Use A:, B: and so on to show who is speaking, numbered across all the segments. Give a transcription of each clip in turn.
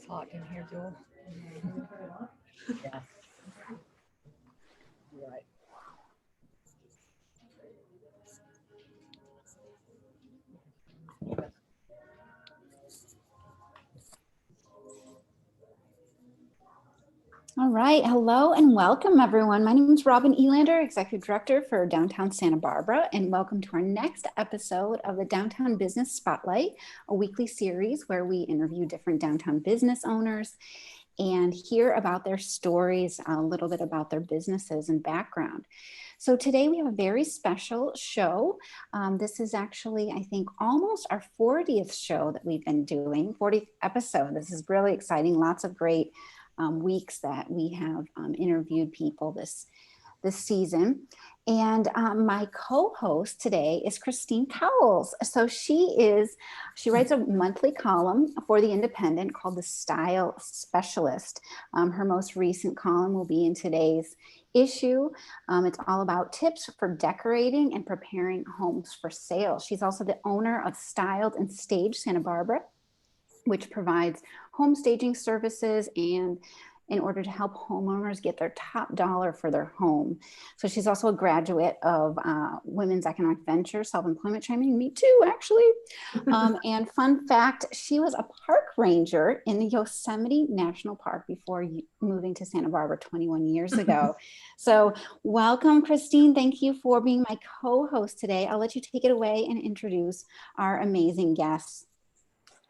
A: It's hot in here, Joel.
B: Yeah. You're right.
C: All right, hello and welcome everyone. My name is Robin Elander, Executive Director for Downtown Santa Barbara, and welcome to our next episode of the Downtown Business Spotlight, a weekly series where we interview different downtown business owners and hear about their stories, a little bit about their businesses and background. So today we have a very special show. This is actually, I think, almost our 40th show that we've been doing, 40th episode. This is really exciting. Lots of great weeks that we have interviewed people this season. And my co-host today is Christine Cowles. So she writes a monthly column for The Independent called The Style Specialist. Her most recent column will be in today's issue. It's all about tips for decorating and preparing homes for sale. She's also the owner of Styled and Staged Santa Barbara, which provides home staging services and in order to help homeowners get their top dollar for their home. So she's also a graduate of Women's Economic Venture, Self-Employment Training, me too, actually. And fun fact, she was a park ranger in the Yosemite National Park before moving to Santa Barbara 21 years ago. So welcome, Christine. Thank you for being my co-host today. I'll let you take it away and introduce our amazing guests.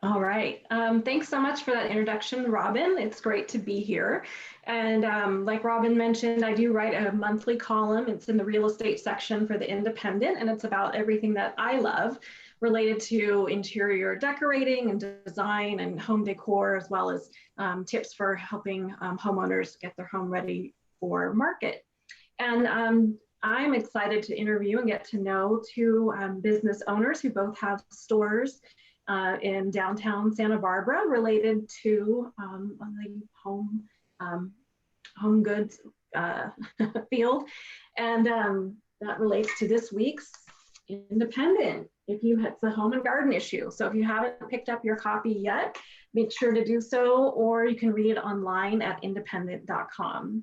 D: All right. Thanks so much for that introduction, Robin. It's great to be here. And like Robin mentioned, I do write a monthly column. It's in the real estate section for The Independent, and it's about everything that I love related to interior decorating and design and home decor, as well as tips for helping homeowners get their home ready for market. And I'm excited to interview and get to know two business owners who both have stores in downtown Santa Barbara related to the home goods field. And that relates to this week's Independent. It's a home and garden issue. So if you haven't picked up your copy yet, make sure to do so, or you can read it online at independent.com.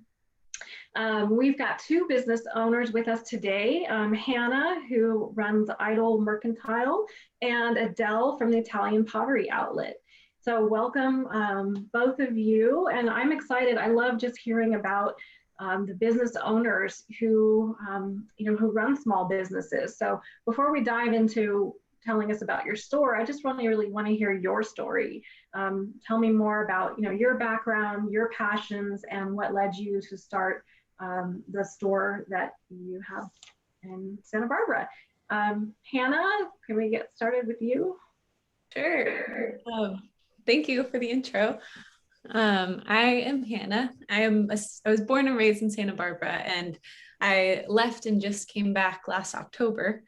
D: We've got two business owners with us today, Hannah, who runs Idyll Mercantile, and Adele from the Italian Pottery outlet. So welcome, both of you. And I'm excited. I love just hearing about the business owners who run small businesses. So before we dive into telling us about your store, I just really want to hear your story. Tell me more about your background, your passions, and what led you to start the store that you have in Santa Barbara. Hannah, can we get started with you?
E: Sure. Thank you for the intro. I am Hannah. I was born and raised in Santa Barbara, and I left and just came back last October.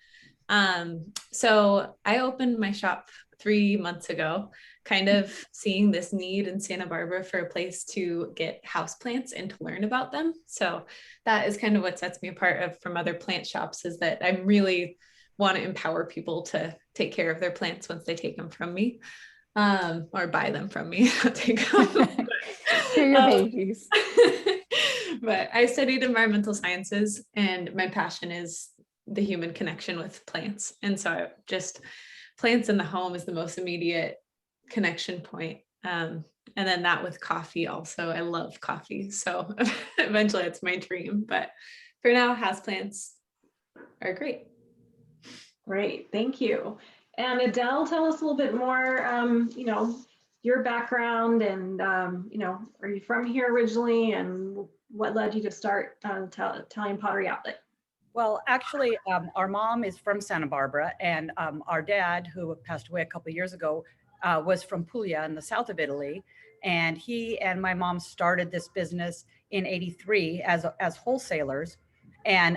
E: So I opened my shop 3 months ago, kind of seeing this need in Santa Barbara for a place to get houseplants and to learn about them. So that is kind of what sets me apart from other plant shops, is that I really want to empower people to take care of their plants once they take them from me, or buy them from me. Take them.
C: They're your babies.
E: But I studied environmental sciences, and my passion is the human connection with plants. And so just plants in the home is the most immediate connection point. And then that with coffee also. I love coffee. So eventually it's my dream. But for now, houseplants are great.
D: Great, thank you. And Adele, tell us a little bit more, your background and, are you from here originally, and what led you to start Italian Pottery Outlet?
B: Well, actually, our mom is from Santa Barbara, and our dad, who passed away a couple of years ago, was from Puglia in the south of Italy. And he and my mom started this business in '83 as wholesalers. And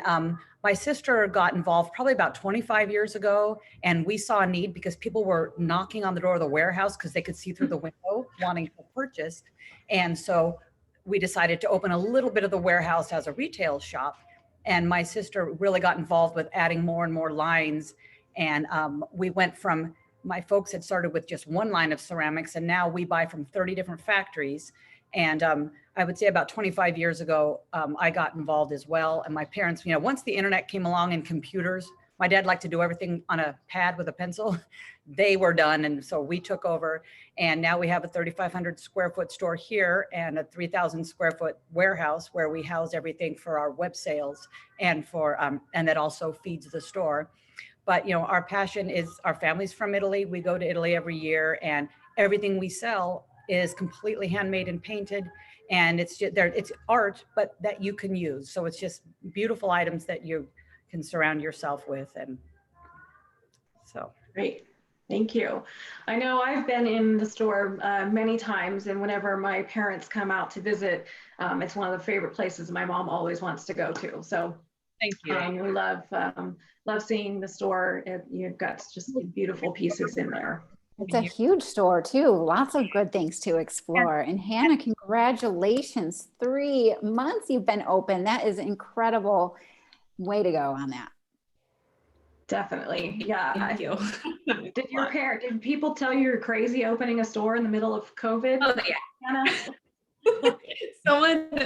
B: my sister got involved probably about 25 years ago, and we saw a need because people were knocking on the door of the warehouse because they could see through the window wanting to purchase. And so we decided to open a little bit of the warehouse as a retail shop. And my sister really got involved with adding more and more lines. And we went from my folks had started with just one line of ceramics, and now we buy from 30 different factories. And I would say about 25 years ago, I got involved as well. And my parents, once the internet came along and computers, my dad liked to do everything on a pad with a pencil. They were done. And so we took over. And now we have a 3,500 square foot store here and a 3,000 square foot warehouse where we house everything for our web sales and and that also feeds the store. But, our passion is, our family's from Italy. We go to Italy every year, and everything we sell is completely handmade and painted. And it's just there, it's art, but that you can use. So it's just beautiful items that you can surround yourself with. And so.
D: Great. Thank you. I know I've been in the store many times, and whenever my parents come out to visit, it's one of the favorite places my mom always wants to go to. So
B: thank you.
D: We love seeing the store. You've got just beautiful pieces in there.
C: It's a huge store too. Lots of good things to explore. And Hannah, congratulations. 3 months you've been open. That is incredible. Way to go on that.
D: Definitely. Yeah.
E: Thank you.
D: Did people tell you you're crazy opening a store in the middle of COVID?
E: Oh, yeah.
D: Hannah?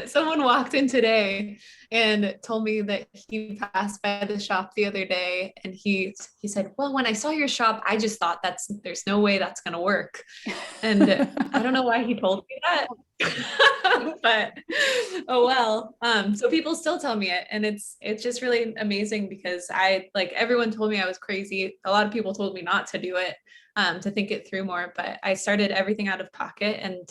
E: Someone walked in today and told me that he passed by the shop the other day, and he said, well, when I saw your shop, I just thought there's no way that's going to work. And I don't know why he told me that, but oh well. So people still tell me it, and it's just really amazing because everyone told me I was crazy. A lot of people told me not to do it, to think it through more, but I started everything out of pocket. And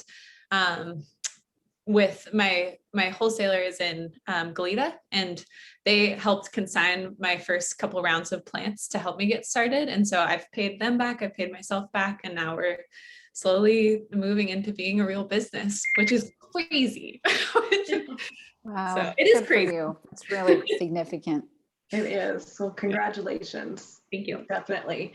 E: with my wholesalers in Goleta, and they helped consign my first couple rounds of plants to help me get started. And so I've paid them back, I've paid myself back, and now we're slowly moving into being a real business, which is crazy.
C: Wow.
E: So it is crazy.
C: It's really significant.
D: It is. So congratulations.
E: Thank you.
D: Definitely.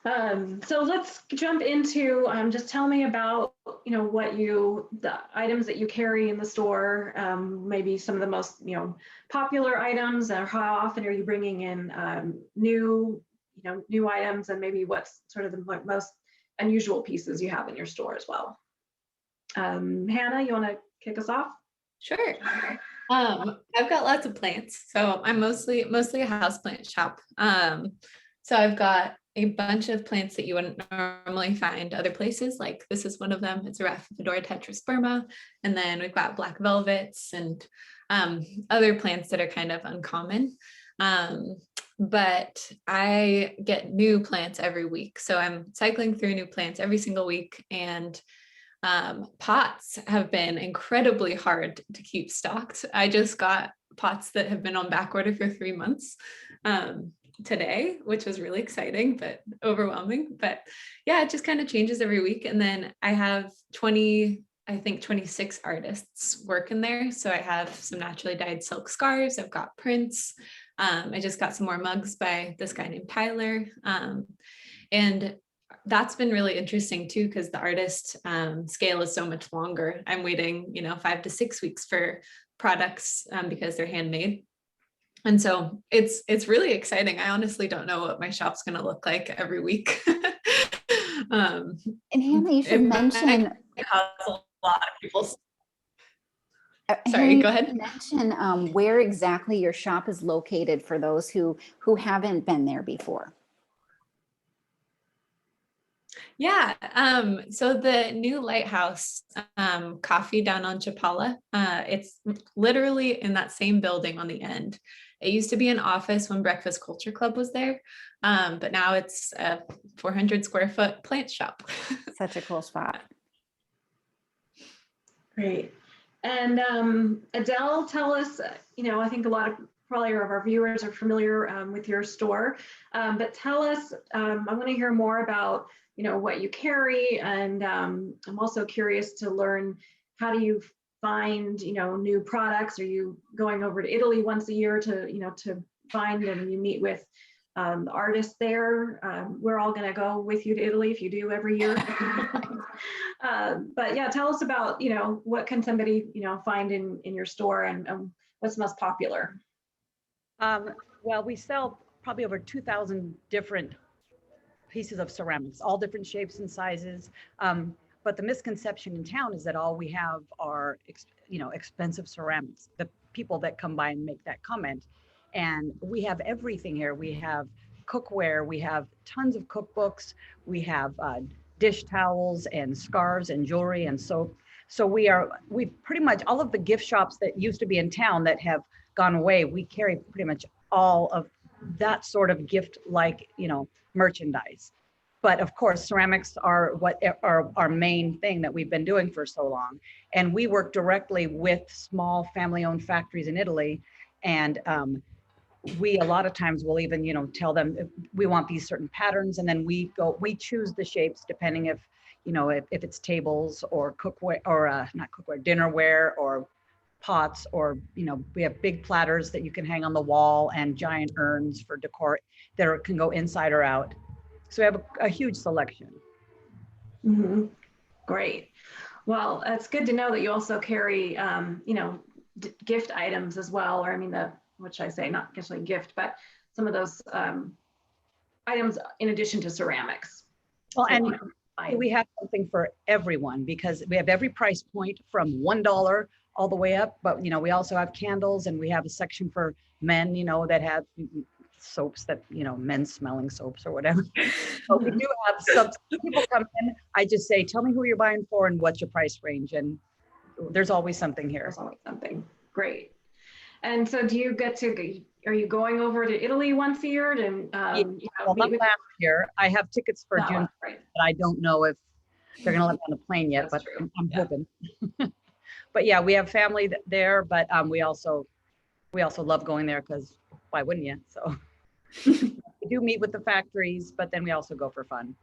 D: So let's jump into, just tell me about, the items that you carry in the store, maybe some of the most, popular items, or how often are you bringing in new items, and maybe what's sort of the most unusual pieces you have in your store as well. Hannah, you want to kick us off?
E: Sure. I've got lots of plants, so I'm mostly a houseplant shop. So I've got a bunch of plants that you wouldn't normally find other places. Like this is one of them. It's a Rhaphidophora tetrasperma. And then we've got black velvets and other plants that are kind of uncommon. But I get new plants every week. So I'm cycling through new plants every single week. And pots have been incredibly hard to keep stocked. I just got pots that have been on back order for 3 months. Today, which was really exciting, but overwhelming. But yeah, it just kind of changes every week. And then I have 26 artists working there. So I have some naturally dyed silk scarves. I've got prints. I just got some more mugs by this guy named Tyler. And that's been really interesting too, because the artist scale is so much longer. I'm waiting, 5 to 6 weeks for products because they're handmade. And so it's really exciting. I honestly don't know what my shop's going to look like every week.
C: And Hannah, you should mention.
E: A lot of people.
C: Sorry,
E: go ahead.
C: Mention where exactly your shop is located for those who haven't been there before.
E: Yeah. So the new Lighthouse Coffee down on Chapala, it's literally in that same building on the end. It used to be an office when Breakfast Culture Club was there, but now it's a 400 square foot plant shop.
C: Such a cool spot.
D: Great. And Adele, tell us, I think probably of our viewers are familiar with your store, but tell us, I want to hear more about, what you carry. And I'm also curious to learn, how do you find, new products? Are you going over to Italy once a year to find, and you meet with the artists there? We're all going to go with you to Italy if you do every year. But yeah, tell us about, what can somebody, find in your store, and what's most popular?
B: Well, we sell probably over 2,000 different pieces of ceramics, all different shapes and sizes. But the misconception in town is that all we have are, expensive ceramics. The people that come by and make that comment, and we have everything here. We have cookware, we have tons of cookbooks, we have dish towels and scarves and jewelry and soap. So we pretty much all of the gift shops that used to be in town that have gone away. We carry pretty much all of that sort of gift like, merchandise. But of course, ceramics are what are our main thing that we've been doing for so long. And we work directly with small family-owned factories in Italy. And we a lot of times will even, tell them we want these certain patterns, and then we choose the shapes depending if it's tables or cookware or not cookware, dinnerware or pots, or we have big platters that you can hang on the wall and giant urns for decor that can go inside or out. So we have a huge selection.
D: Mm-hmm. Great. Well, it's good to know that you also carry, gift items as well, or I mean, what should I say, not necessarily gift, but some of those items in addition to ceramics.
B: Well, and we have something for everyone because we have every price point from $1 all the way up. But, we also have candles, and we have a section for men, that have soaps that, men's smelling soaps or whatever. But we do have some people come in. I just say, tell me who you're buying for and what's your price range. And there's always something here.
D: There's always something. Great. And so are you going over to Italy once a year to
B: not last year. I have tickets for June,
D: right.
B: but I don't know if they're going to let me on the plane yet.
D: That's
B: but
D: true.
B: I'm hoping. But yeah, we have family there, but we also love going there because why wouldn't you? So we do meet with the factories, but then we also go for fun.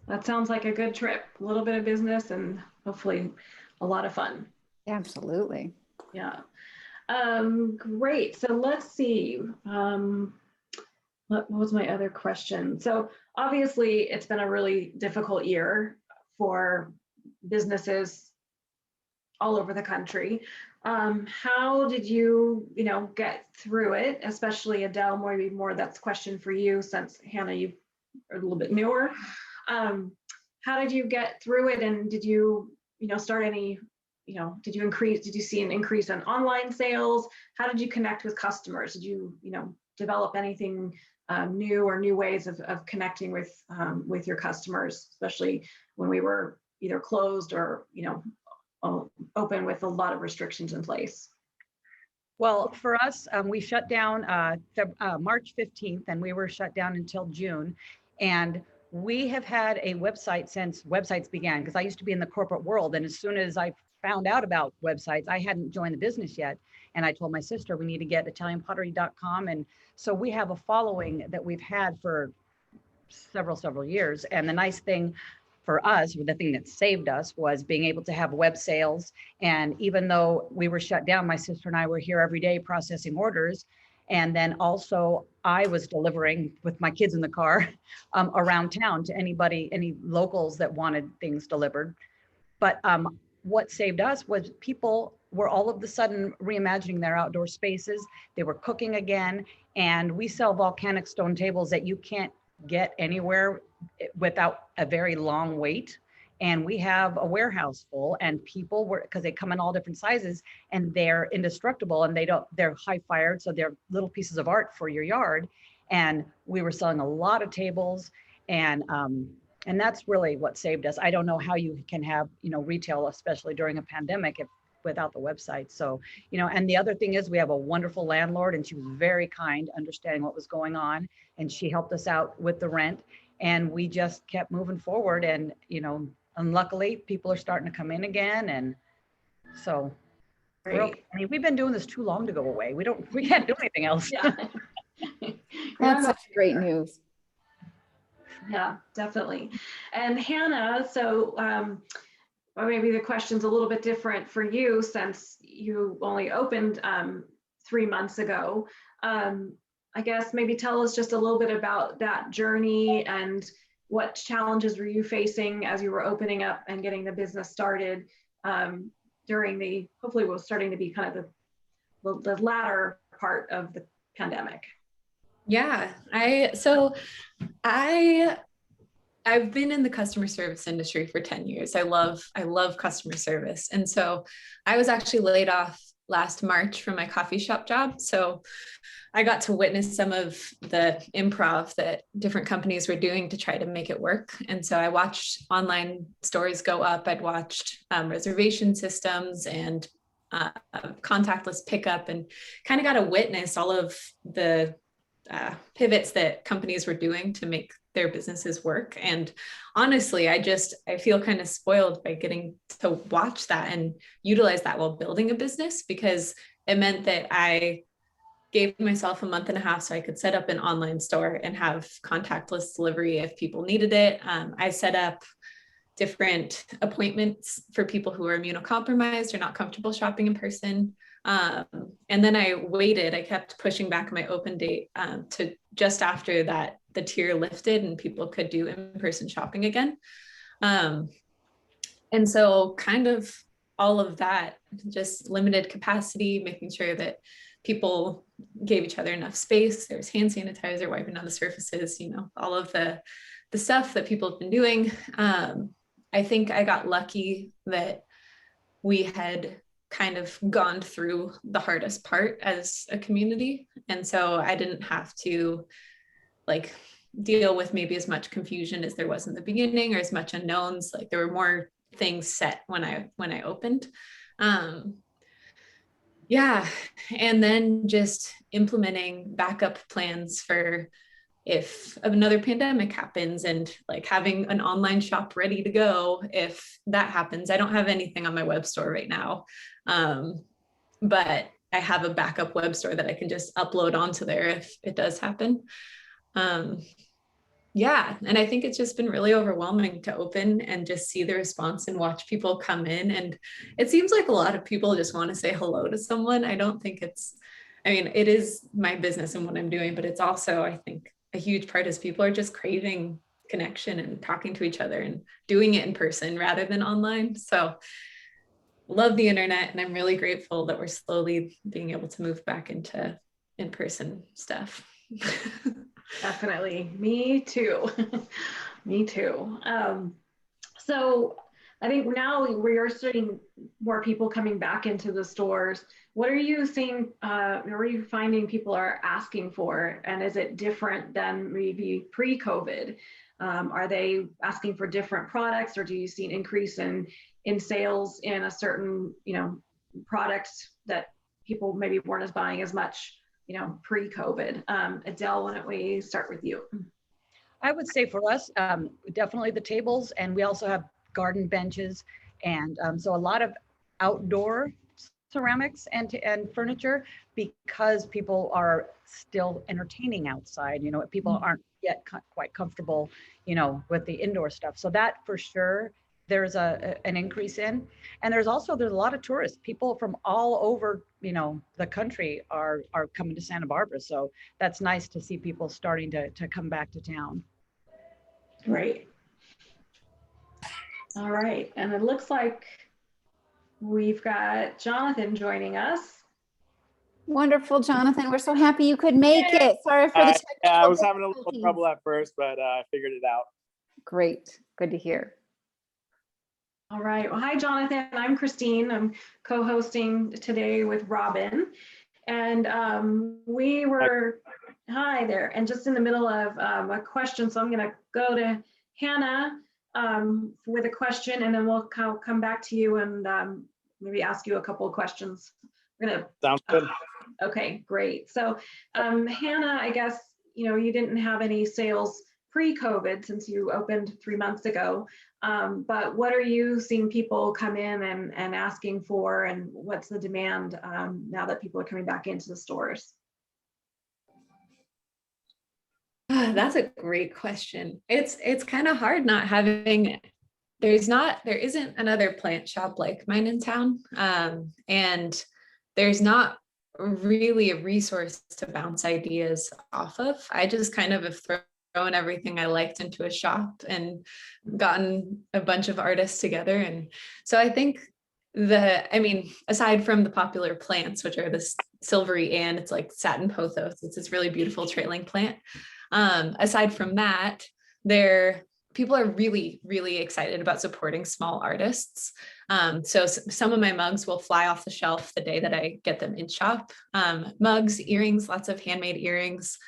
D: That sounds like a good trip. A little bit of business and hopefully a lot of fun.
C: Absolutely.
D: Yeah. Great. So let's see. What was my other question? So obviously it's been a really difficult year for businesses all over the country. How did you, get through it? Especially Adele, maybe more that's a question for you, since Hannah, you are a little bit newer. How did you get through it? And did you, start any, did you see an increase in online sales? How did you connect with customers? Did you, develop anything new or new ways of connecting with your customers, especially when we were either closed or, open with a lot of restrictions in place?
B: Well, for us, we shut down March 15th, and we were shut down until June. And we have had a website since websites began, because I used to be in the corporate world. And as soon as I found out about websites, I hadn't joined the business yet. And I told my sister, we need to get ItalianPottery.com. And so we have a following that we've had for several years. And the nice thing for us, the thing that saved us, was being able to have web sales. And even though we were shut down, my sister and I were here every day processing orders. And then also I was delivering with my kids in the car around town to any locals that wanted things delivered. But what saved us was people were all of a sudden reimagining their outdoor spaces. They were cooking again. And we sell volcanic stone tables that you can't get anywhere without a very long wait. And we have a warehouse full, and people were, because they come in all different sizes, and they're indestructible, and they're high fired. So they're little pieces of art for your yard. And we were selling a lot of tables, and that's really what saved us. I don't know how you can have, retail, especially during a pandemic, without the website. So, and the other thing is we have a wonderful landlord, and she was very kind, understanding what was going on. And she helped us out with the rent, and we just kept moving forward. And, and luckily people are starting to come in again. And so we've been doing this too long to go away. We can't do anything else.
D: Yeah.
C: That's such great news.
D: Yeah, definitely. And Hannah, so or maybe the question's a little bit different for you, since you only opened 3 months ago. I guess maybe tell us just a little bit about that journey, and what challenges were you facing as you were opening up and getting the business started during hopefully was starting to be kind of the latter part of the pandemic.
E: Yeah, I I've been in the customer service industry for 10 years. I love customer service. And so I was actually laid off last March from my coffee shop job. So I got to witness some of the improv that different companies were doing to try to make it work. And so I watched online stores go up. I'd watched reservation systems and contactless pickup, and kind of got to witness all of the pivots that companies were doing to make their businesses work. And honestly, I feel kind of spoiled by getting to watch that and utilize that while building a business, because it meant that I gave myself a month and a half so I could set up an online store and have contactless delivery if people needed it. I set up different appointments for people who are immunocompromised or not comfortable shopping in person. And then I kept pushing back my open date to just after that, the tier lifted and people could do in-person shopping again. And so kind of all of that, just limited capacity, making sure that people gave each other enough space. There was hand sanitizer, wiping down the surfaces, all of the stuff that people have been doing. I think I got lucky that we had kind of gone through the hardest part as a community. And so I didn't have to deal with maybe as much confusion as there was in the beginning, or as much unknowns. Like there were more things set when I opened. Yeah. And then just implementing backup plans for if another pandemic happens, and having an online shop ready to go if that happens. I don't have anything on my web store right now, but I have a backup web store that I can just upload onto there if it does happen. Yeah, and I think it's just been really overwhelming to open and just see the response and watch people come in. And it seems like a lot of people just want to say hello to someone. I don't think it is my business and what I'm doing, but it's also, I think, a huge part is people are just craving connection and talking to each other and doing it in person rather than online. So love the internet, and I'm really grateful that we're slowly being able to move back into in-person stuff.
D: Definitely. Me too. Me too. So I think now we are seeing more people coming back into the stores. What are you seeing, what are you finding people are asking for? And is it different than maybe pre-COVID? Are they asking for different products, or do you see an increase in sales in a certain, product that people maybe weren't as buying as much, pre-COVID? Adele, why don't we start with you?
B: I would say for us, definitely the tables, and we also have garden benches, and so a lot of outdoor ceramics and furniture, because people are still entertaining outside. People aren't yet quite comfortable, with the indoor stuff. So that for sure there's an increase in. And there's a lot of tourists. People from all over, the country are coming to Santa Barbara. So that's nice to see people starting to come back to town.
D: Great. All right. And it looks like we've got Jonathan joining us.
C: Wonderful, Jonathan. We're so happy you could make it. Sorry for the technical
A: yeah, I was having a little trouble at first, but I figured it out.
C: Great. Good to hear.
D: All right. Well, hi, Jonathan. I'm Christine. I'm co-hosting today with Robin. And hi there. And just in the middle of a question. So I'm going to go to Hannah with a question, and then we'll come back to you and maybe ask you a couple of questions.
A: Sounds good.
D: Okay, great. So Hannah, I guess, you didn't have any sales pre-COVID since you opened 3 months ago, but what are you seeing people come in and asking for, and what's the demand now that people are coming back into the stores?
E: That's a great question. It's kind of hard not having, there isn't another plant shop like mine in town. And there's not really a resource to bounce ideas off of. I just kind of have thrown everything I liked into a shop and gotten a bunch of artists together. And so I think aside from the popular plants, which are silvery and it's like satin pothos. It's this really beautiful trailing plant. Aside from that, people are really, really excited about supporting small artists. So some of my mugs will fly off the shelf the day that I get them in shop. Mugs, earrings, lots of handmade earrings.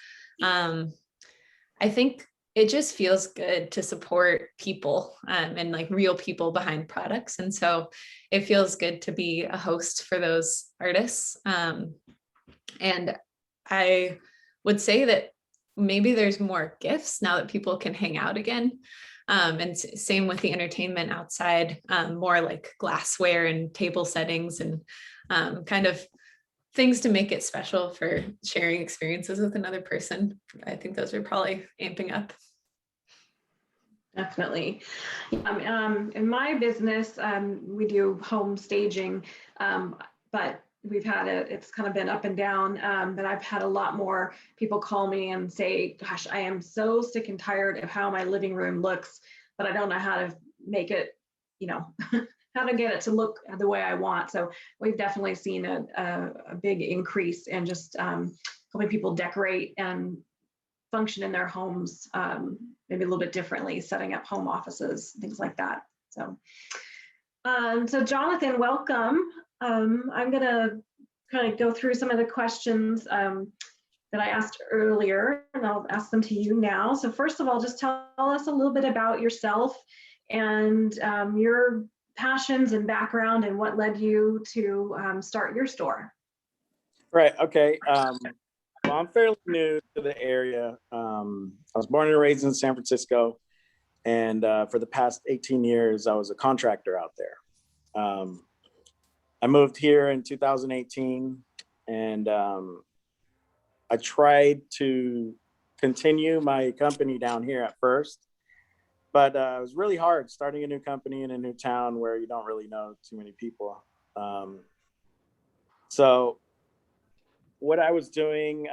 E: I think it just feels good to support people and like real people behind products. And so it feels good to be a host for those artists. And I would say that maybe there's more gifts now that people can hang out again. And same with the entertainment outside, more like glassware and table settings and kind of things to make it special for sharing experiences with another person. I think those are probably amping up.
D: Definitely. In my business, we do home staging, but it's kind of been up and down, but I've had a lot more people call me and say, gosh, I am so sick and tired of how my living room looks, but I don't know how to make it, how to get it to look the way I want. So we've definitely seen a big increase in just helping people decorate and function in their homes, maybe a little bit differently, setting up home offices, things like that. So Jonathan, welcome. I'm gonna kind of go through some of the questions that I asked earlier, and I'll ask them to you now. So first of all, just tell us a little bit about yourself and your passions and background and what led you to start your store.
A: Right. Okay. Well, I'm fairly new to the area. I was born and raised in San Francisco, and for the past 18 years, I was a contractor out there. I moved here in 2018, and I tried to continue my company down here at first, but it was really hard starting a new company in a new town where you don't really know too many people. So what I was doing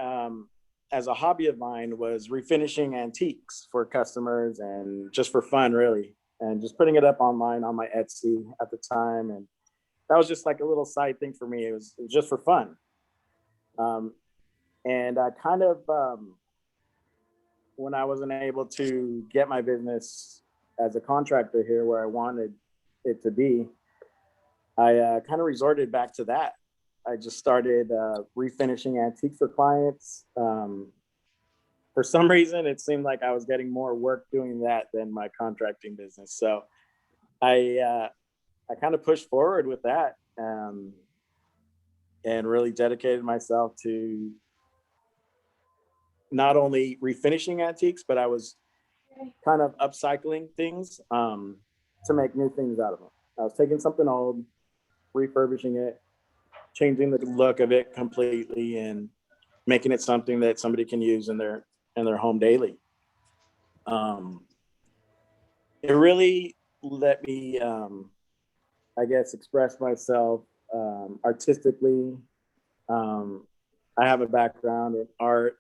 A: as a hobby of mine was refinishing antiques for customers and just for fun, really, and just putting it up online on my Etsy at the time. And that was just like a little side thing for me. It was just for fun. And I kind of, when I wasn't able to get my business as a contractor here where I wanted it to be, I kind of resorted back to that. I just started refinishing antiques for clients. For some reason, it seemed like I was getting more work doing that than my contracting business. So I kind of pushed forward with that and really dedicated myself to not only refinishing antiques, but I was kind of upcycling things to make new things out of them. I was taking something old, refurbishing it, changing the look of it completely, and making it something that somebody can use in their home daily. It really let me, I guess, express myself artistically. I have a background in art.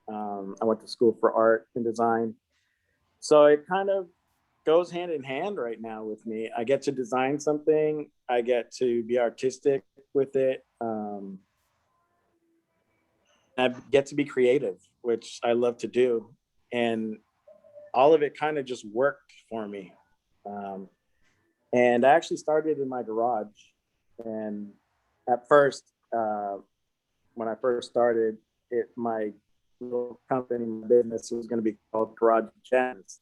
A: I went to school for art and design. So it kind of goes hand in hand right now with me. I get to design something. I get to be artistic with it. I get to be creative, which I love to do. And all of it kind of just worked for me. And I actually started in my garage. And at first, when I first started my little company, my business was going to be called Garage Gems.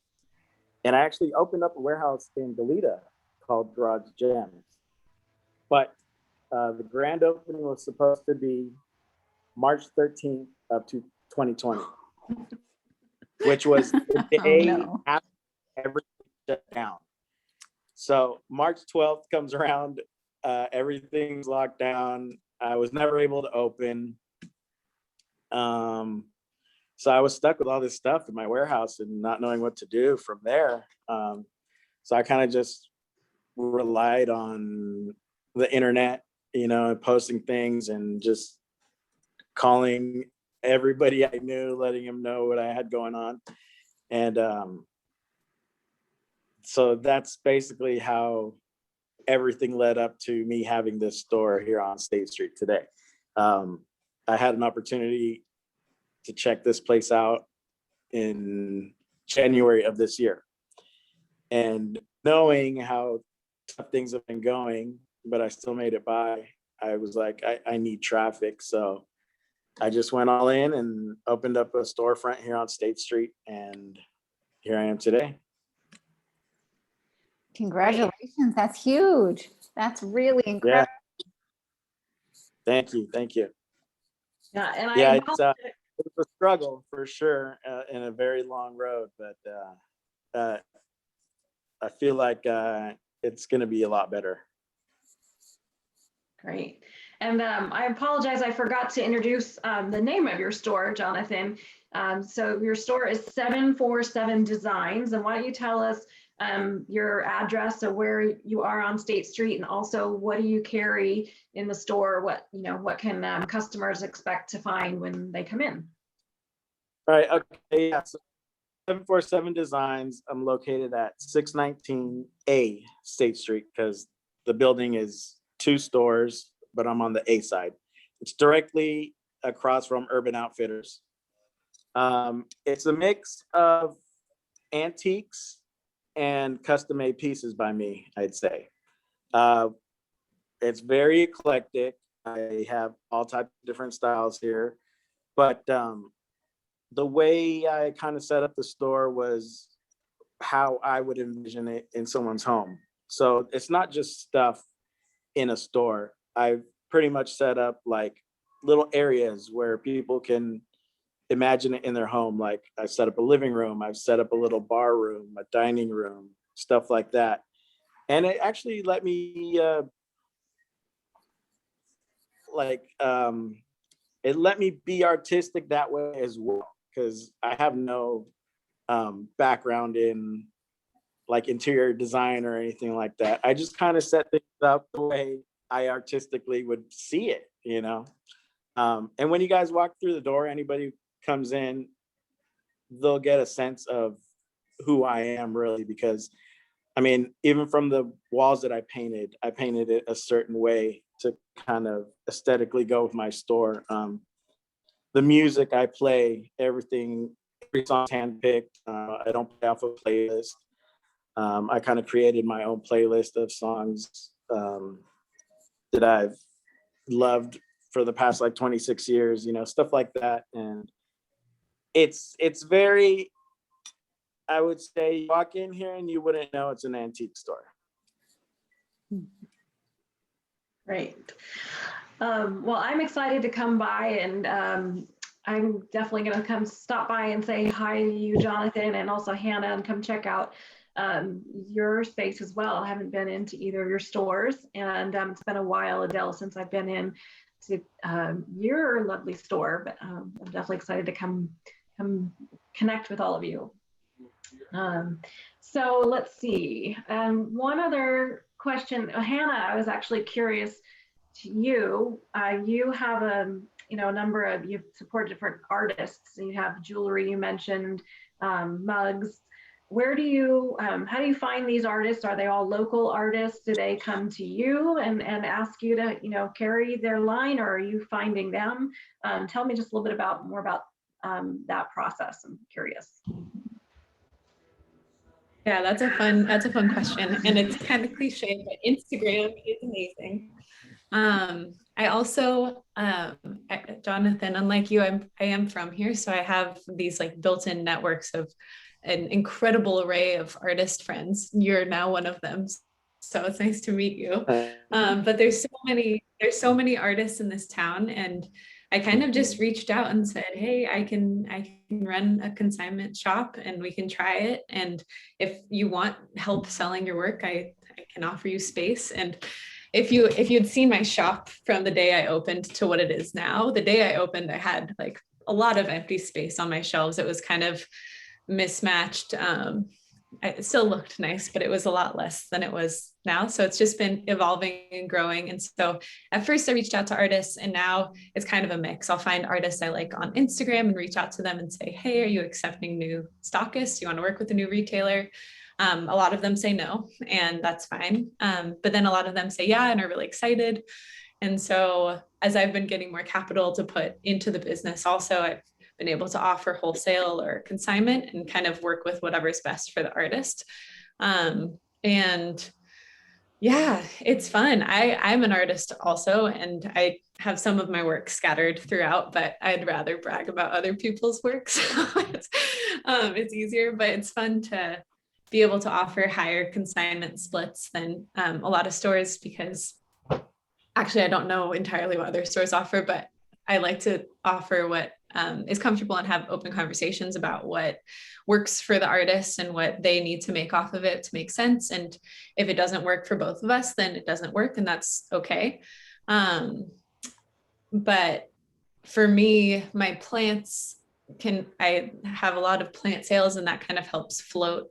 A: And I actually opened up a warehouse in Goleta called Garage Gems. But the grand opening was supposed to be March 13th of 2020, which was the day after everything shut down. So March 12th comes around, everything's locked down. I was never able to open. So I was stuck with all this stuff in my warehouse and not knowing what to do from there. So I kind of just relied on the internet, and posting things and just calling everybody I knew, letting them know what I had going on. And so that's basically how everything led up to me having this store here on State Street today. I had an opportunity to check this place out in January of this year. And knowing how tough things have been going, but I still made it by, I was like, I need traffic. So I just went all in and opened up a storefront here on State Street. And here I am today.
C: Congratulations. That's huge. That's really incredible.
A: Yeah. Thank you. Thank you.
D: Yeah, and
A: Yeah, it was a struggle for sure, and a very long road, but I feel like it's going to be a lot better.
D: Great. And I apologize, I forgot to introduce the name of your store, Jonathan. So your store is 747 Designs. And why don't you tell us your address of where you are on State Street, and also what do you carry in the store? What can customers expect to find when they come in?
A: All right. Okay. Yeah. So 747 Designs. I'm located at 619A State Street because the building is 2 stores, but I'm on the A side. It's directly across from Urban Outfitters. It's a mix of antiques and custom-made pieces by me, I'd say. It's very eclectic. I have all types of different styles here, but the way I kind of set up the store was how I would envision it in someone's home. So it's not just stuff in a store. I've pretty much set up like little areas where people can imagine it in their home. Like I set up a living room, I've set up a little bar room, a dining room, stuff like that. And it actually let me it let me be artistic that way as well, because I have no background in like interior design or anything like that. I just kind of set things up the way I artistically would see it, you know? And when you guys walk through the door, anybody comes in, they'll get a sense of who I am really, because I mean, even from the walls that I painted it a certain way to kind of aesthetically go with my store. The music I play, every song's handpicked. I don't play off a playlist. I kind of created my own playlist of songs that I've loved for the past like 26 years, you know, stuff like that. And it's very, I would say, you walk in here and you wouldn't know it's an antique store.
D: Great. Well, I'm excited to come by, and I'm definitely going to come stop by and say hi to you, Jonathan, and also Hannah, and come check out your space as well. I haven't been into either of your stores, and it's been a while, Adele, since I've been in to your lovely store, but I'm definitely excited to come connect with all of you. So let's see. One other question, Hannah, I was actually curious to you. You have a number of, you support different artists. You have jewelry, you mentioned, mugs. Where do you, how do you find these artists? Are they all local artists? Do they come to you and ask you to, carry their line, or are you finding them? Tell me just a little bit more about that process. I'm curious.
E: Yeah, that's a fun question. And it's kind of cliche, but Instagram is amazing. I also, Jonathan, unlike you, I am from here. So I have these like built-in networks of an incredible array of artist friends. You're now one of them. So it's nice to meet you. But there's so many artists in this town, and I kind of just reached out and said, hey, I can run a consignment shop and we can try it. And if you want help selling your work, I can offer you space. And if you'd seen my shop from the day I opened to what it is now, the day I opened, I had like a lot of empty space on my shelves. It was kind of mismatched. It still looked nice, but it was a lot less than it was now. So it's just been evolving and growing. And so at first I reached out to artists, and now it's kind of a mix. I'll find artists I like on Instagram and reach out to them and say, hey, are you accepting new stockists? Do you want to work with a new retailer? A lot of them say no, and that's fine. But then a lot of them say yeah and are really excited. And so as I've been getting more capital to put into the business, also I've been able to offer wholesale or consignment and kind of work with whatever's best for the artist. And yeah, it's fun. I'm an artist also, and I have some of my work scattered throughout, but I'd rather brag about other people's work. So it's easier, but it's fun to be able to offer higher consignment splits than a lot of stores, because actually I don't know entirely what other stores offer, but I like to offer what is comfortable and have open conversations about what works for the artist and what they need to make off of it to make sense. And if it doesn't work for both of us, then it doesn't work, and that's okay. But for me, my plants I have a lot of plant sales, and that kind of helps float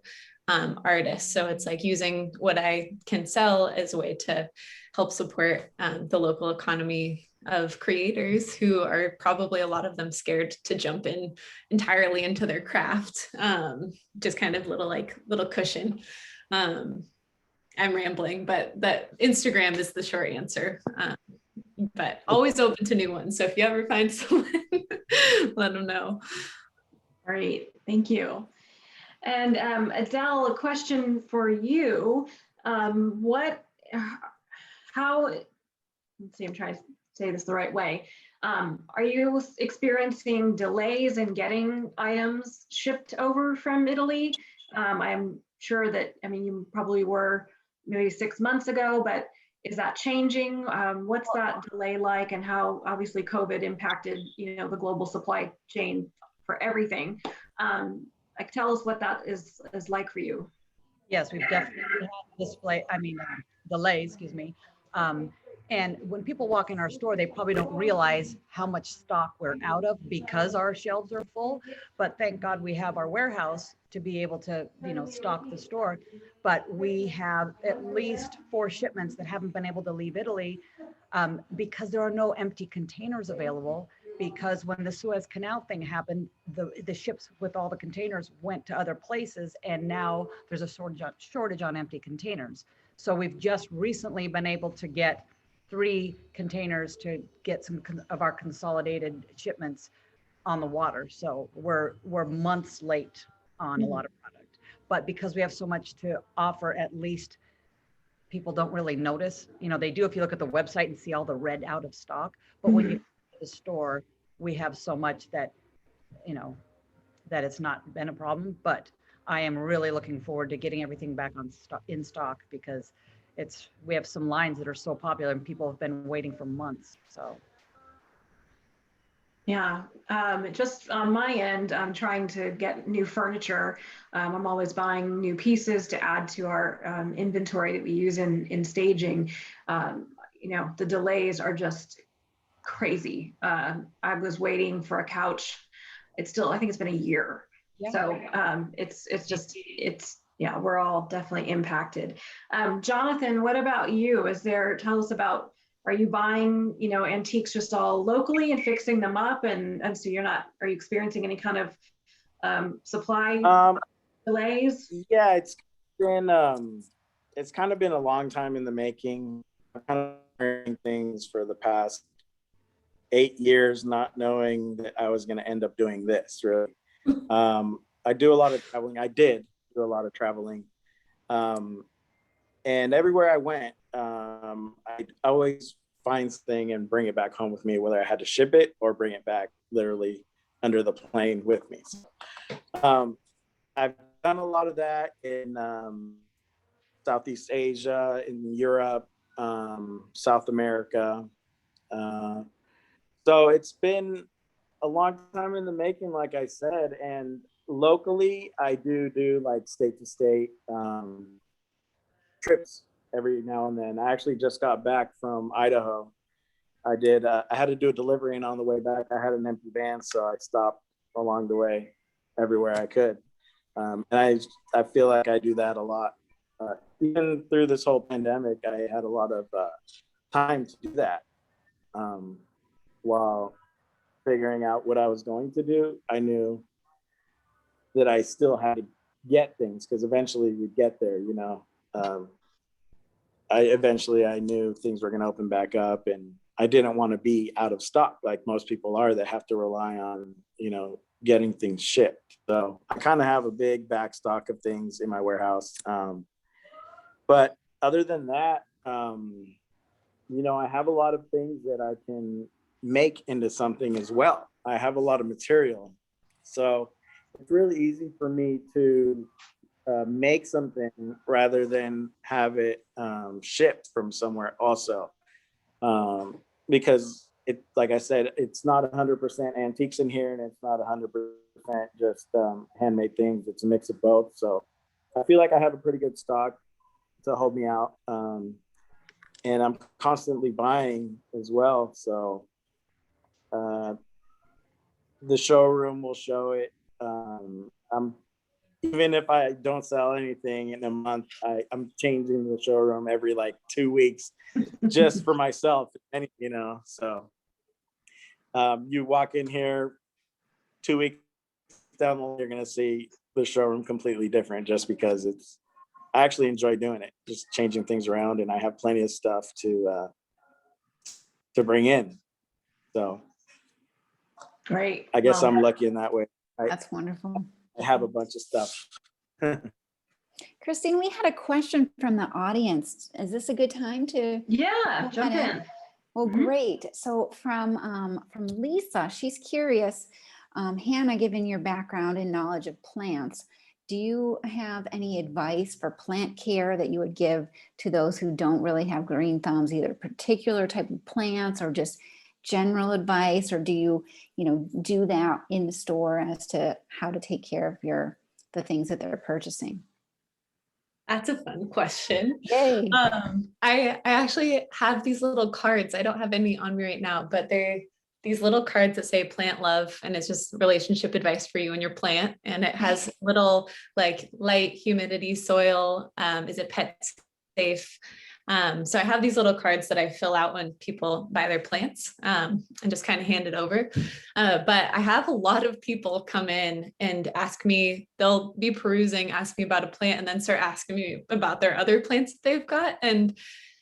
E: artists. So it's like using what I can sell as a way to help support the local economy of creators who are probably a lot of them scared to jump in entirely into their craft. Just kind of little cushion. I'm rambling, but that Instagram is the short answer. But always open to new ones. So if you ever find someone, let them know.
D: All right, thank you. And Adele, a question for you. Let's see, I'm trying to say this the right way. Are you experiencing delays in getting items shipped over from Italy? I'm sure that, I mean, you probably were maybe 6 months ago, but is that changing? What's that delay like, and how obviously COVID impacted, the global supply chain for everything? Like, tell us what that is like for you.
B: Yes, we've definitely had delays, excuse me. And when people walk in our store, they probably don't realize how much stock we're out of because our shelves are full. But thank God we have our warehouse to be able to, stock the store. But we have at least 4 shipments that haven't been able to leave Italy because there are no empty containers available. Because when the Suez Canal thing happened, the ships with all the containers went to other places, and now there's a shortage on empty containers. So we've just recently been able to get 3 containers to get some of our consolidated shipments on the water. So we're months late on a lot of product, but because we have so much to offer, at least people don't really notice. They do if you look at the website and see all the red out of stock, but when you go to the store, we have so much that, that it's not been a problem. But I am really looking forward to getting everything back in stock, because we have some lines that are so popular and people have been waiting for months. So
D: yeah, just on my end, I'm trying to get new furniture. I'm always buying new pieces to add to our inventory that we use in staging. The delays are just crazy. I was waiting for a couch. I think it's been a year. Yeah. So yeah, we're all definitely impacted. Jonathan, what about you? Tell us about, are you buying, antiques just all locally and fixing them up? And so are you experiencing any kind of supply delays?
A: Yeah, it's kind of been a long time in the making. I'm kind of learning things for the past 8 years, not knowing that I was going to end up doing this, really. I do a lot of traveling. I did do a lot of traveling. And everywhere I went, I'd always find something and bring it back home with me, whether I had to ship it or bring it back literally under the plane with me. So, I've done a lot of that in Southeast Asia, in Europe, South America. So it's been a long time in the making, like I said, and locally I do like state to state trips every now and then. I actually just got back from Idaho. I had to do a delivery, and on the way back I had an empty van, so I stopped along the way everywhere I could. And I feel like I do that a lot. Even through this whole pandemic, I had a lot of time to do that. While figuring out what I was going to do, I knew that I still had to get things, because eventually we'd get there, I knew things were going to open back up, and I didn't want to be out of stock like most people are that have to rely on, getting things shipped. So I kind of have a big back stock of things in my warehouse. But other than that, I have a lot of things that I can make into something as well. I have a lot of material. So it's really easy for me to make something rather than have it shipped from somewhere also. Because like I said, it's not 100% antiques in here, and it's not 100% just handmade things. It's a mix of both. So I feel like I have a pretty good stock to hold me out. And I'm constantly buying as well. So the showroom will show it. Even if I don't sell anything in a month, I'm changing the showroom every like 2 weeks just for myself. And, so you walk in here 2 weeks down the line, you're going to see the showroom completely different, just because I actually enjoy doing it, just changing things around, and I have plenty of stuff to bring in. So
D: Great.
A: I guess I'm lucky in that way.
C: That's wonderful.
A: I have a bunch of stuff.
C: Christine, we had a question from the audience. Is this a good time to?
D: Yeah, jump in.
C: Well, great. So from Lisa, she's curious. Hannah, given your background and knowledge of plants, do you have any advice for plant care that you would give to those who don't really have green thumbs, either particular type of plants or just general advice, or do you do that in the store as to how to take care of the things that they're purchasing?
E: That's a fun question.
C: Yay.
E: I actually have these little cards. I don't have any on me right now, but they're these little cards that say plant love, and it's just relationship advice for you and your plant. And it has little like light, humidity, soil. Is it pet safe? So I have these little cards that I fill out when people buy their plants and just kind of hand it over. But I have a lot of people come in and ask me, they'll be perusing, ask me about a plant, and then start asking me about their other plants that they've got. And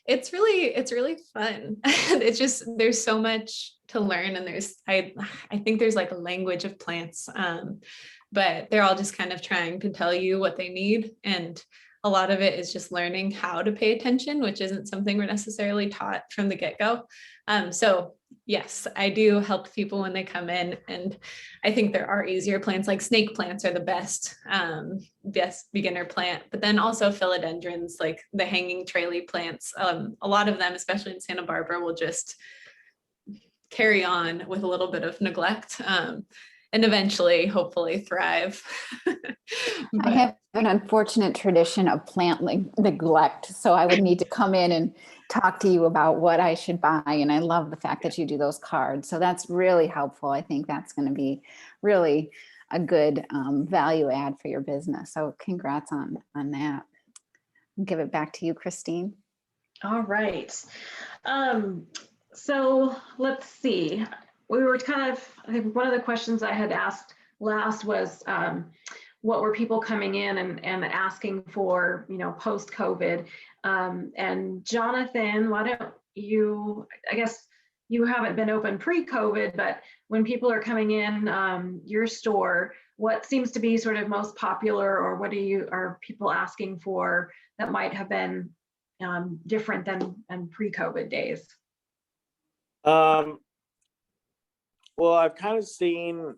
E: it's really fun. It's just, there's so much to learn. And I think there's like a language of plants, but they're all just kind of trying to tell you what they need. And a lot of it is just learning how to pay attention, which isn't something we're necessarily taught from the get-go. So yes, I do help people when they come in, and I think there are easier plants, like snake plants are the best beginner plant, but then also philodendrons, like the hanging trailing plants. A lot of them, especially in Santa Barbara, will just carry on with a little bit of neglect. And eventually, hopefully, thrive.
C: I have an unfortunate tradition of plant neglect, so I would need to come in and talk to you about what I should buy. And I love the fact that you do those cards. So that's really helpful. I think that's going to be really a good value add for your business. So congrats on that. I'll give it back to you, Christine.
D: All right. So let's see. We were I think one of the questions I had asked last was, what were people coming in and asking for, post-COVID? And Jonathan, why don't you, I guess you haven't been open pre-COVID, but when people are coming in your store, what seems to be sort of most popular, or what are people asking for that might have been different than pre-COVID days?
A: Well, I've kind of seen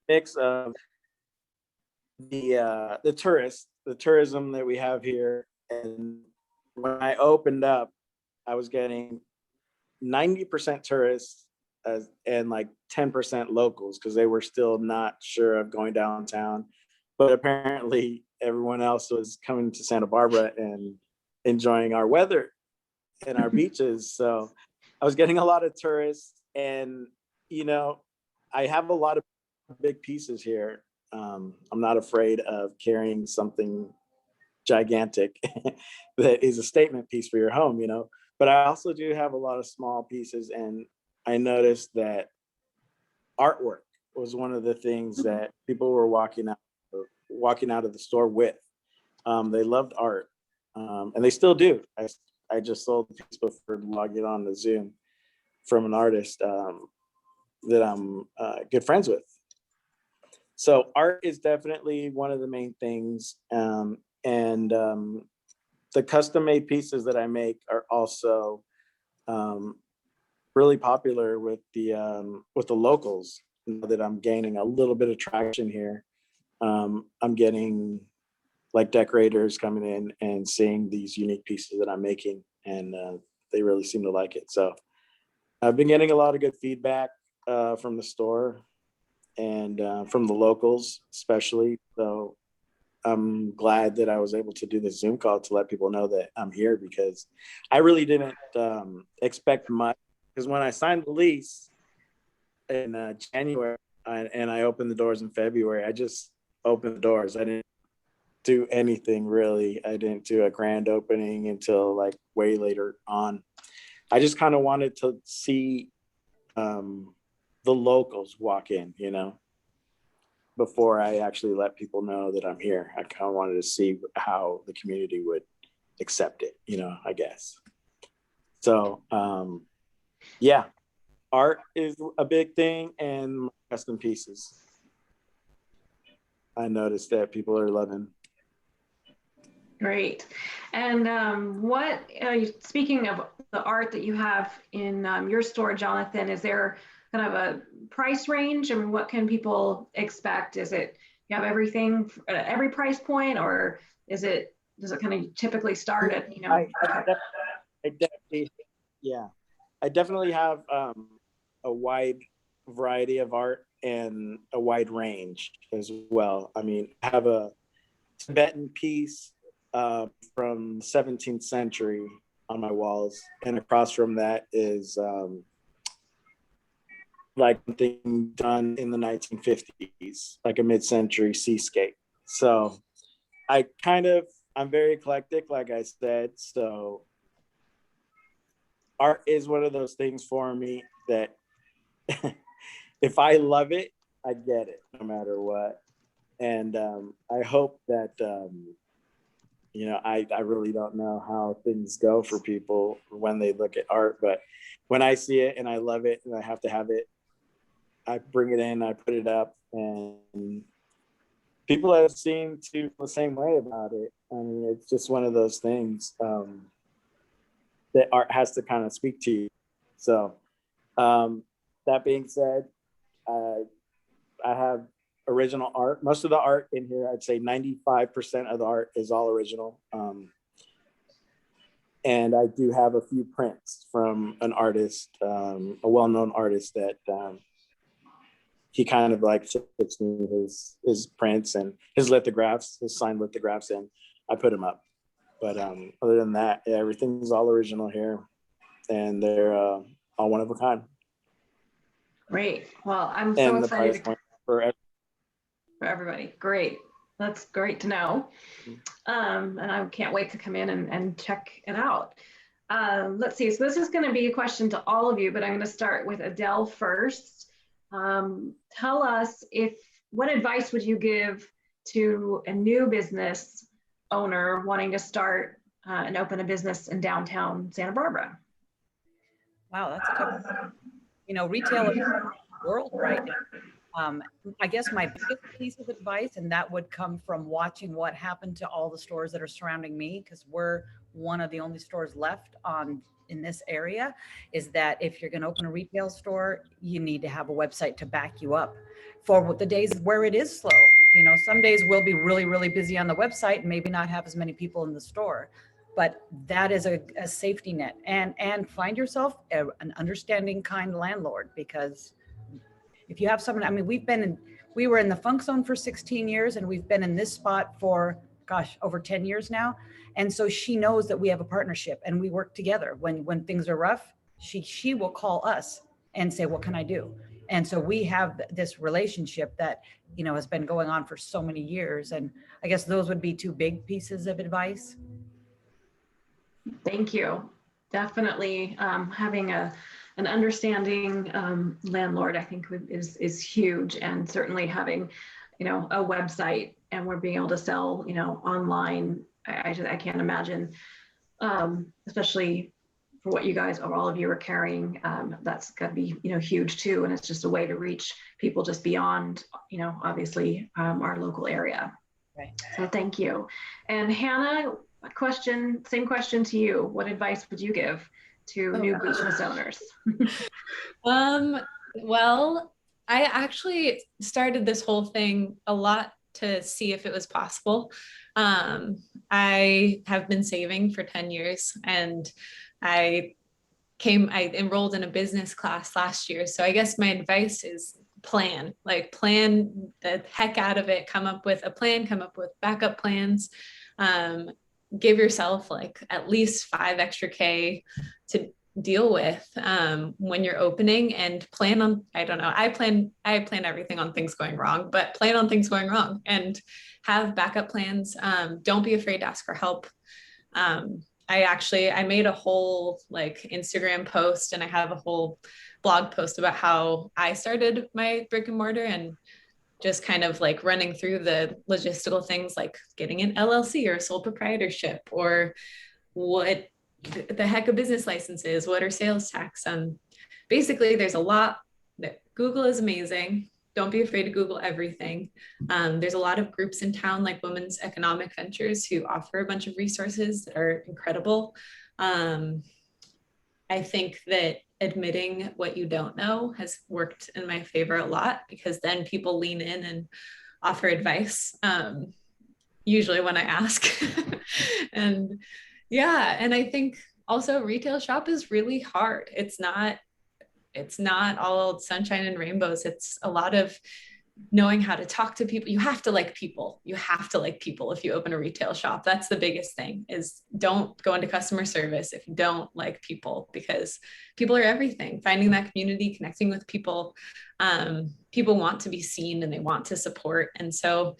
A: mix of the tourism that we have here. And when I opened up, I was getting 90% tourists and like 10% locals, because they were still not sure of going downtown. But apparently everyone else was coming to Santa Barbara and enjoying our weather and our beaches. So I was getting a lot of tourists, and I have a lot of big pieces here. I'm not afraid of carrying something gigantic that is a statement piece for your home, but I also do have a lot of small pieces. And I noticed that artwork was one of the things that people were walking out of the store with. They loved art, and they still do. I just sold a piece before logging on to Zoom from an artist that I'm good friends with. So art is definitely one of the main things. And the custom made pieces that I make are also really popular with the locals. Now that I'm gaining a little bit of traction here, I'm getting like decorators coming in and seeing these unique pieces that I'm making, and they really seem to like it. So I've been getting a lot of good feedback from the store and from the locals, especially. So I'm glad that I was able to do this Zoom call to let people know that I'm here, because I really didn't expect much. Because when I signed the lease in January and I opened the doors in February, I just opened the doors. I didn't do anything really. I didn't do a grand opening until like way later on. I just kind of wanted to see the locals walk in, before I actually let people know that I'm here. I kind of wanted to see how the community would accept it, I guess. So, yeah, art is a big thing, and custom pieces. I noticed that people are loving.
D: Great. And speaking of the art that you have in your store, Jonathan, is there kind of a price range? I mean, what can people expect? Is it, you have everything at every price point, or does it kind of typically start at,
A: I definitely have a wide variety of art and a wide range as well. I mean, I have a Tibetan piece from the 17th century on my walls, and across from that is like something done in the 1950s, like a mid-century seascape. So I'm very eclectic, like I said. So art is one of those things for me that if I love it, I get it no matter what. And I hope that I really don't know how things go for people when they look at art, but when I see it and I love it and I have to have it, I bring it in, I put it up, and people have seemed to feel the same way about it. I mean, it's just one of those things that art has to kind of speak to you. So that being said, I have original art. Most of the art in here, I'd say 95% of the art is all original. And I do have a few prints from an artist, a well-known artist that he kind of like tips me his prints and his lithographs, his signed lithographs, and I put them up. But other than that, yeah, everything's all original here, and they're all one of a kind.
D: Great. Well, I'm so
A: and
D: excited
A: the price point for
D: everybody. Great. That's great to know. And I can't wait to come in and check it out. Let's see. So this is going to be a question to all of you, but I'm going to start with Adele first. Tell us what advice would you give to a new business owner wanting to start and open a business in downtown Santa Barbara?
B: Wow, that's a tough one. Retail is the world right now. I guess my biggest piece of advice, and that would come from watching what happened to all the stores that are surrounding me, because we're one of the only stores left in this area, is that if you're going to open a retail store, you need to have a website to back you up for the days where it is slow. Some days we'll be really, really busy on the website and maybe not have as many people in the store, but that is a safety net. And find yourself an understanding, kind landlord, because if you have someone, I mean, we were in the funk zone for 16 years, and we've been in this spot for, over 10 years now. And so she knows that we have a partnership and we work together. When things are rough, she will call us and say, what can I do? And so we have this relationship that, has been going on for so many years. And I guess those would be two big pieces of advice.
D: Thank you. Definitely having an understanding landlord, I think is huge, and certainly having, a website, and we're being able to sell, online. I can't imagine especially for what you guys, or all of you are carrying. That's got to be, huge too. And it's just a way to reach people just beyond, obviously our local area.
B: Right.
D: So thank you. And Hannah, same question to you. What advice would you give to new business owners?
E: Well, I actually started this whole thing a lot to see if it was possible. I have been saving for 10 years, and I enrolled in a business class last year. So I guess my advice is plan the heck out of it, come up with a plan, come up with backup plans, give yourself like at least 5 extra K to deal with when you're opening, and plan on, I don't know, I plan everything on things going wrong, but plan on things going wrong and have backup plans. Don't be afraid to ask for help. I made a whole like Instagram post, and I have a whole blog post about how I started my brick and mortar, and just kind of like running through the logistical things like getting an LLC or a sole proprietorship, or what the heck a business license is, what are sales tax. Basically there's a lot that Google is amazing. Don't be afraid to Google everything. There's a lot of groups in town like Women's Economic Ventures who offer a bunch of resources that are incredible. I think that admitting what you don't know has worked in my favor a lot, because then people lean in and offer advice, usually when I ask. And yeah, and I think also retail shop is really hard. It's not all sunshine and rainbows. It's a lot of knowing how to talk to people. You have to like people. You have to like people if you open a retail shop. That's the biggest thing, is don't go into customer service if you don't like people, because people are everything. Finding that community, connecting with people. People want to be seen and they want to support. And so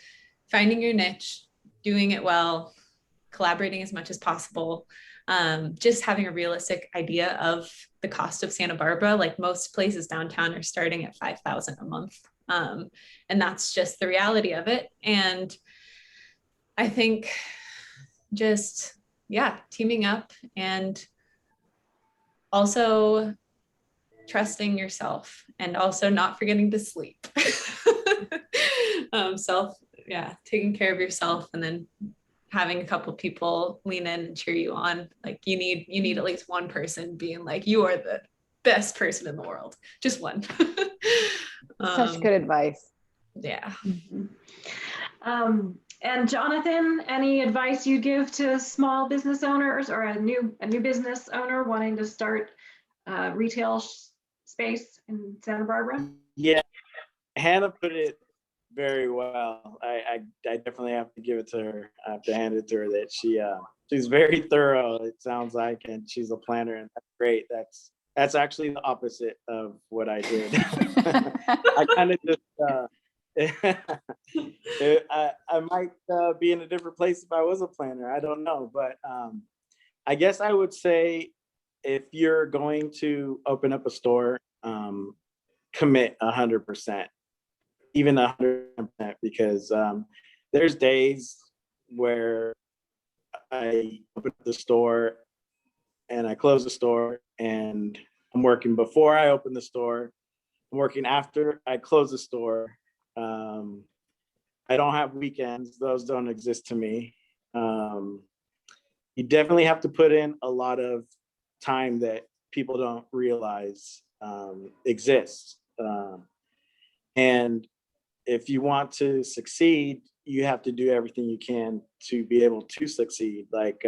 E: finding your niche, doing it well, collaborating as much as possible, just having a realistic idea of the cost of Santa Barbara. Like most places downtown are starting at $5,000 a month. And that's just the reality of it. And I think just, teaming up, and also trusting yourself, and also not forgetting to sleep. Taking care of yourself, and then having a couple people lean in and cheer you on. Like you need at least one person being like, you are the best person in the world. Just one.
C: Such good advice.
E: Yeah.
D: Mm-hmm. And Jonathan, any advice you'd give to small business owners, or a new business owner wanting to start retail space in Santa Barbara?
A: Yeah, Hannah put it very well. I definitely have to give it to her. I have to hand it to her that she's very thorough, it sounds like, and she's a planner, and that's great. That's actually the opposite of what I did. I kind of just I might be in a different place if I was a planner. I don't know, but I guess I would say if you're going to open up a store, commit 100%. Even 100%, because there's days where I open up the store and I close the store, and I'm working before I open the store. I'm working after I close the store. I don't have weekends. Those don't exist to me. You definitely have to put in a lot of time that people don't realize exists. And if you want to succeed, you have to do everything you can to be able to succeed. Like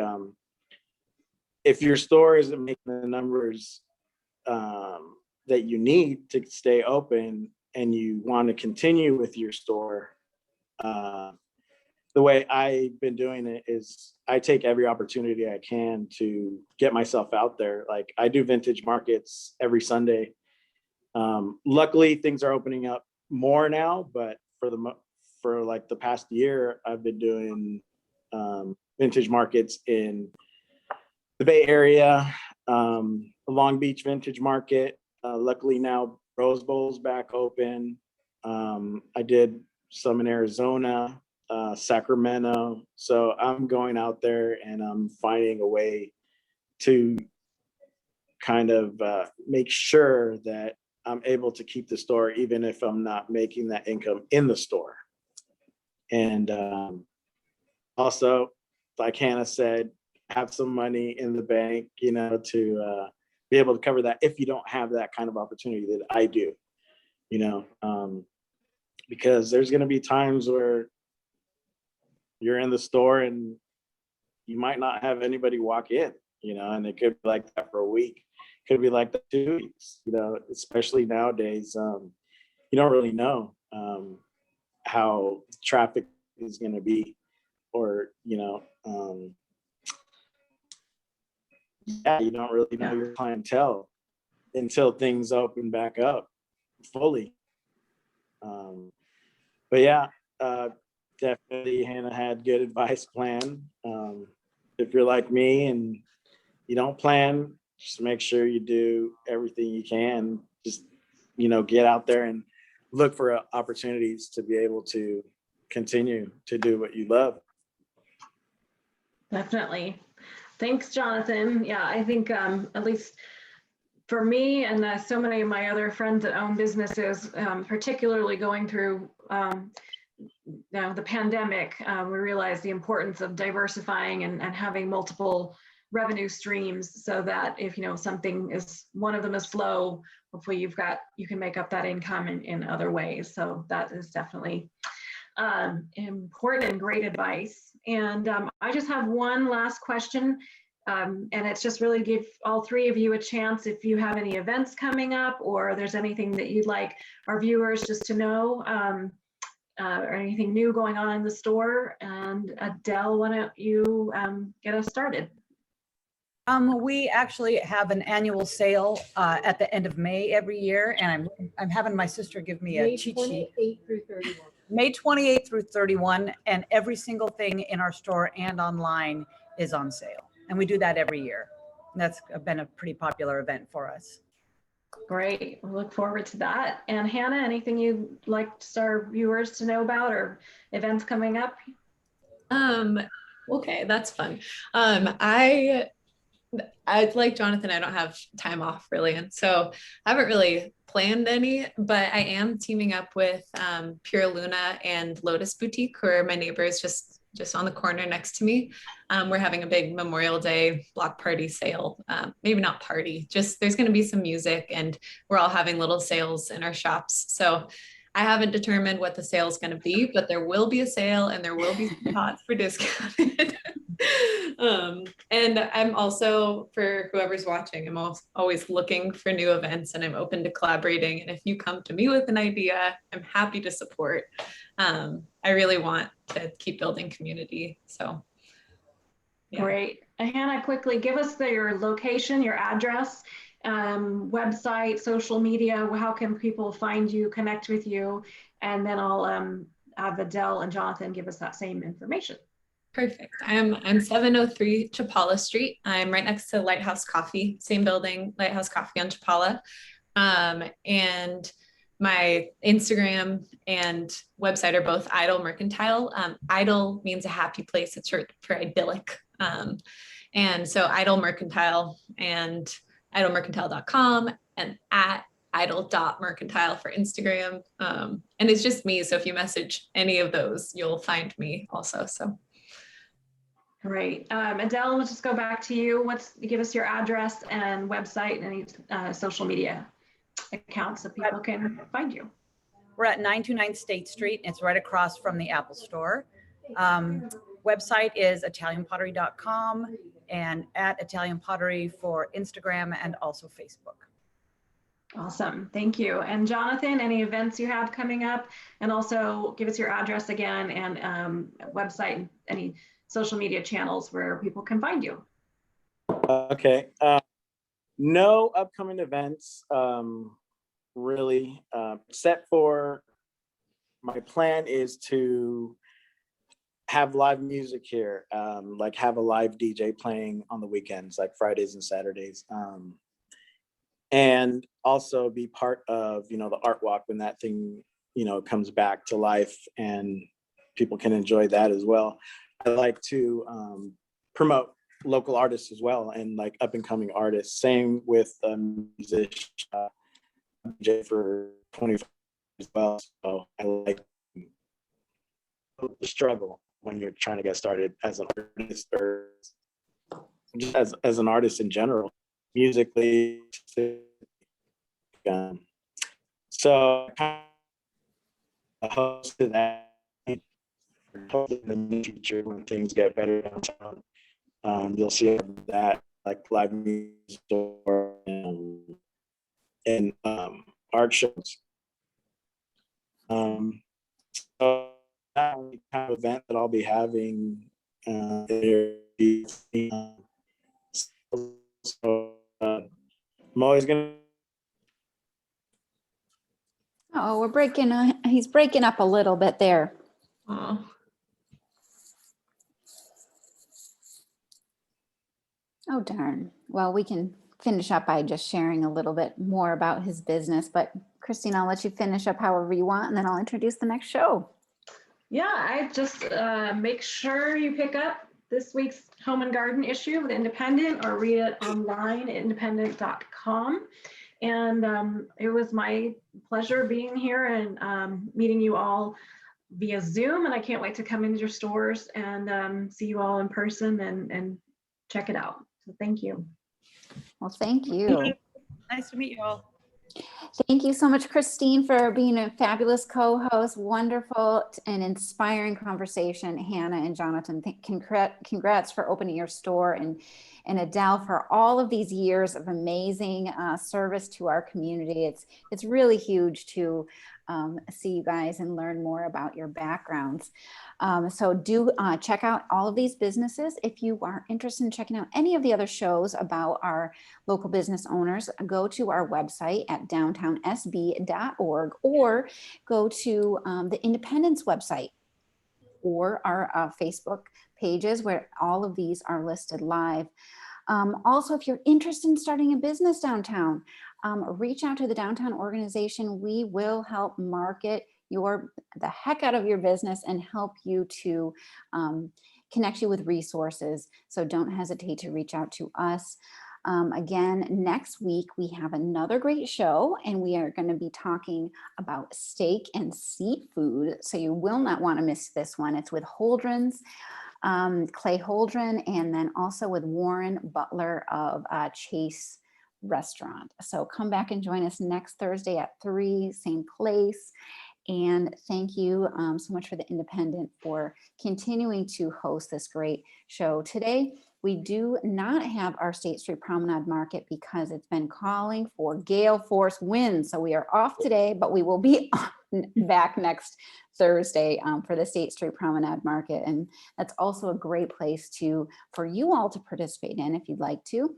A: if your store isn't making the numbers that you need to stay open, and you want to continue with your store, the way I've been doing it is I take every opportunity I can to get myself out there. Like I do vintage markets every Sunday. Luckily, things are opening up more now, but for like the past year, I've been doing vintage markets in the Bay Area, the Long Beach Vintage Market. Luckily now Rose Bowl's back open. I did some in Arizona, Sacramento. So I'm going out there and I'm finding a way to kind of make sure that I'm able to keep the store, even if I'm not making that income in the store. And also, like Hannah said, have some money in the bank, you know, to be able to cover that if you don't have that kind of opportunity that I do, you know, because there's going to be times where you're in the store and you might not have anybody walk in, you know, and it could be like that for a week. Could be like that 2 weeks, you know, especially nowadays. You don't really know how traffic is going to be, or, you know, yeah, you don't really know your clientele until things open back up fully. But yeah, definitely Hannah had good advice plan. If you're like me and you don't plan, just make sure you do everything you can. Just, you know, get out there and look for opportunities to be able to continue to do what you love.
D: Definitely. Thanks, Jonathan. Yeah, I think at least for me and so many of my other friends that own businesses, particularly going through now the pandemic, we realized the importance of diversifying and having multiple revenue streams, so that if, you know, something is, one of them is slow, hopefully you can make up that income in other ways. So that is definitely important and great advice. And I just have one last question, and it's just really to give all three of you a chance, if you have any events coming up or there's anything that you'd like our viewers just to know, or anything new going on in the store. And Adele, why don't you get us started?
B: We actually have an annual sale at the end of May every year, and I'm having my sister give me a cheat sheet.
F: May 28th through 31.
B: May 28th through 31, and every single thing in our store and online is on sale. And we do that every year. And that's been a pretty popular event for us.
D: Great, we look forward to that. And Hannah, anything you'd like our viewers to know about, or events coming up?
E: Okay, that's fun. I'd like Jonathan, I don't have time off really. And so I haven't really planned any, but I am teaming up with Pure Luna and Lotus Boutique, who are my neighbors just on the corner next to me. We're having a big Memorial Day block party sale. Maybe not party, just there's going to be some music and we're all having little sales in our shops. So I haven't determined what the sale is going to be, but there will be a sale and there will be spots for discounted. And I'm also, for whoever's watching, I'm always looking for new events and I'm open to collaborating. And if you come to me with an idea, I'm happy to support. I really want to keep building community. So, yeah.
D: Great. Hannah, quickly give us your location, your address, website, social media. How can people find you, connect with you? And then I'll have Adele and Jonathan give us that same information.
E: Perfect. I'm 703 Chapala Street. I'm right next to Lighthouse Coffee, same building, Lighthouse Coffee on Chapala. And my Instagram and website are both Idyll Mercantile. Idyll means a happy place. It's short for idyllic. And so Idyll Mercantile and idyllmercantile.com and at idyll.mercantile for Instagram. And it's just me. So if you message any of those, you'll find me also. So.
D: Great. Adele, let's just go back to you. Give us your address and website and any social media accounts so people can find you.
B: We're at 929 State Street. It's right across from the Apple Store. Website is italianpottery.com and at Italian Pottery for Instagram and also Facebook.
D: Awesome. Thank you. And Jonathan, any events you have coming up? And also give us your address again and website and any social media channels where people can find you.
A: Okay. No upcoming events, really, except for my plan is to have live music here, like have a live DJ playing on the weekends, like Fridays and Saturdays. And also be part of, you know, the art walk when that thing, you know, comes back to life and people can enjoy that as well. I like to promote local artists as well, and like up and coming artists. Same with musician DJ for 25 years as well. So I like the struggle when you're trying to get started as an artist, or just as an artist in general, musically. So I hosted that in the future when things get better downtown. You'll see that like live music and art shows. So that kind of event that I'll be having so I'm always gonna.
C: Oh, we're breaking, he's breaking up a little bit there.
E: Oh,
C: Oh, darn. Well, we can finish up by just sharing a little bit more about his business, but Christine, I'll let you finish up however you want, and then I'll introduce the next show.
D: Yeah, I just make sure you pick up this week's Home and Garden issue with Independent, or read it online at independent.com. And it was my pleasure being here and meeting you all via Zoom. And I can't wait to come into your stores and see you all in person and check it out. So thank you.
C: Well, thank you.
B: Nice to meet you all.
C: Thank you so much, Christine, for being a fabulous co-host. Wonderful and inspiring conversation. Hannah and Jonathan, congrats for opening your store, and Adele for all of these years of amazing service to our community. It's really huge to see you guys and learn more about your backgrounds. So do check out all of these businesses. If you are interested in checking out any of the other shows about our local business owners, go to our website at downtownsb.org, or go to the Independence website, or our Facebook pages, where all of these are listed live. Also, if you're interested in starting a business downtown, reach out to the downtown organization. We will help market the heck out of your business and help you to connect you with resources. So don't hesitate to reach out to us. Again, next week we have another great show, and we are going to be talking about steak and seafood. So you will not want to miss this one. It's with Holdren's, Clay Holdren, and then also with Warren Butler of Chase Restaurant. So come back and join us next Thursday at 3, same place. And thank you so much for the Independent for continuing to host this great show. Today, we do not have our State Street Promenade Market because it's been calling for gale force winds. So we are off today, but we will be back next Thursday for the State Street Promenade Market. And that's also a great place for you all to participate in if you'd like to.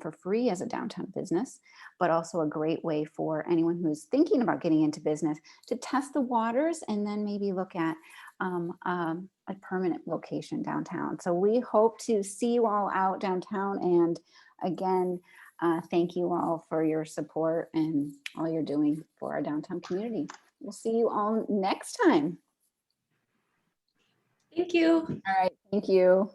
C: For free as a downtown business, but also a great way for anyone who's thinking about getting into business to test the waters and then maybe look at a permanent location downtown. So we hope to see you all out downtown. And again, thank you all for your support and all you're doing for our downtown community. We'll see you all next time.
E: thank you.
C: All right, thank you.